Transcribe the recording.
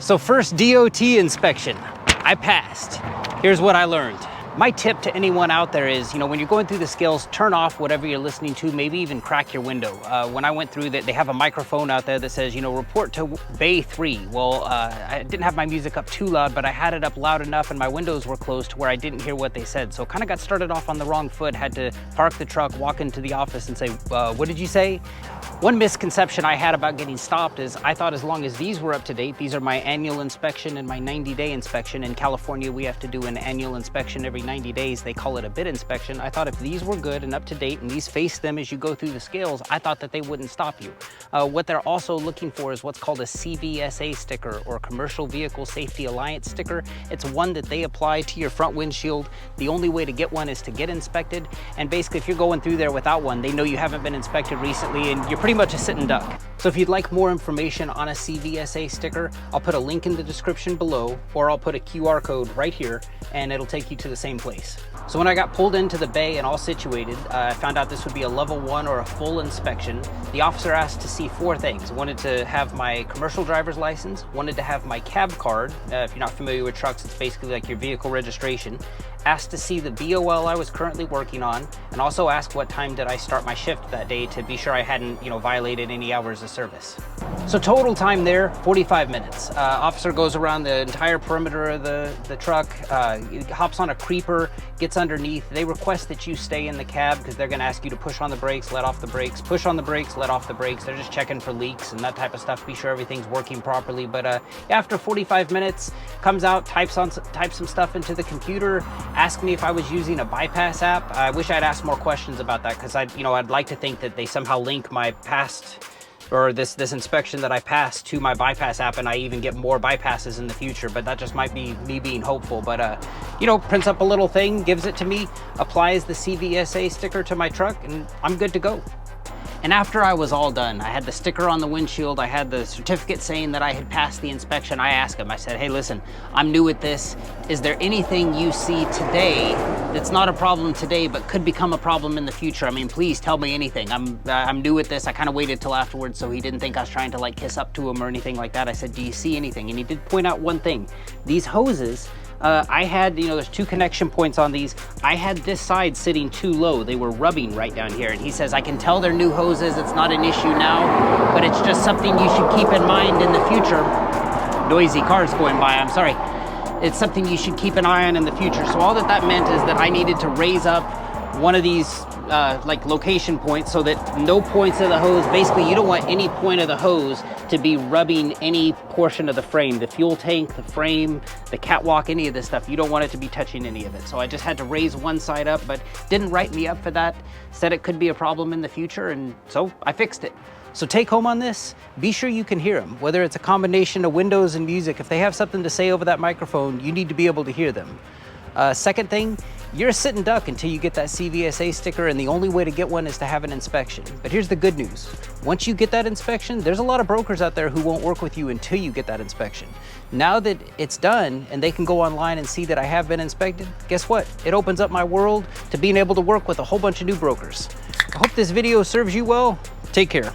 So first DOT inspection, I passed. Here's what I learned. My tip to anyone out there is, when you're going through the scales, turn off whatever you're listening to, maybe even crack your window. When I went through that, they have a microphone out there that says, report to Bay 3. Well, I didn't have my music up too loud, but I had it up loud enough and my windows were closed to where I didn't hear what they said. So kind of got started off on the wrong foot, had to park the truck, walk into the office and say, what did you say? One misconception I had about getting stopped is I thought as long as these were up to date, these are my annual inspection and my 90-day inspection. In California, we have to do an annual inspection every 90 days. They call it a bid inspection. I thought if these were good and up to date and these face them as you go through the scales, I thought that they wouldn't stop you. What they're also looking for is what's called a CVSA sticker, or Commercial Vehicle Safety Alliance sticker. It's one that they apply to your front windshield. The only way to get one is to get inspected. And basically, if you're going through there without one, they know you haven't been inspected recently and you're pretty much a sitting duck. So if you'd like more information on a CVSA sticker, I'll put a link in the description below, or I'll put a QR code right here and it'll take you to the same place. So when I got pulled into the bay and all situated, I found out this would be a level 1 or a full inspection. The officer asked to see 4 things. Wanted to have my commercial driver's license, wanted to have my cab card. If you're not familiar with trucks, it's basically like your vehicle registration. Asked to see the BOL I was currently working on, and also asked what time did I start my shift that day to be sure I hadn't, violated any hours of service. So total time there, 45 minutes. Officer goes around the entire perimeter of the truck, hops on a creeper, gets underneath. They request that you stay in the cab because they're gonna ask you to push on the brakes, let off the brakes, push on the brakes, let off the brakes. They're just checking for leaks and that type of stuff, be sure everything's working properly. But after 45 minutes, comes out, types some stuff into the computer, asked me if I was using a bypass app. I wish I'd asked more questions about that because I'd like to think that they somehow link my past or this inspection that I passed to my bypass app and I even get more bypasses in the future, but that just might be me being hopeful. But prints up a little thing, gives it to me, applies the CVSA sticker to my truck, and I'm good to go. And after I was all done, I had the sticker on the windshield, I had the certificate saying that I had passed the inspection. I asked him, I said, hey, listen, I'm new at this. Is there anything you see today that's not a problem today, but could become a problem in the future? I mean, please tell me anything. I'm new at this. I kind of waited till afterwards so he didn't think I was trying to kiss up to him or anything like that. I said, do you see anything? And he did point out one thing. These hoses, I had, there's 2 connection points on these. I had this side sitting too low. They were rubbing right down here. And he says, I can tell they're new hoses. It's not an issue now, but it's just something you should keep in mind in the future. Noisy cars going by, I'm sorry. It's something you should keep an eye on in the future. So all that meant is that I needed to raise up one of these location points so that no points of the hose, basically you don't want any point of the hose to be rubbing any portion of the frame, the fuel tank, the frame, the catwalk, any of this stuff. You don't want it to be touching any of it. So I just had to raise one side up, but didn't write me up for that. Said it could be a problem in the future, and so I fixed it. So take home on this, be sure you can hear them, whether it's a combination of windows and music. If they have something to say over that microphone, you need to be able to hear them. Second thing, you're a sitting duck until you get that CVSA sticker, and the only way to get one is to have an inspection. But here's the good news. Once you get that inspection, there's a lot of brokers out there who won't work with you until you get that inspection. Now that it's done and they can go online and see that I have been inspected, guess what? It opens up my world to being able to work with a whole bunch of new brokers. I hope this video serves you well. Take care.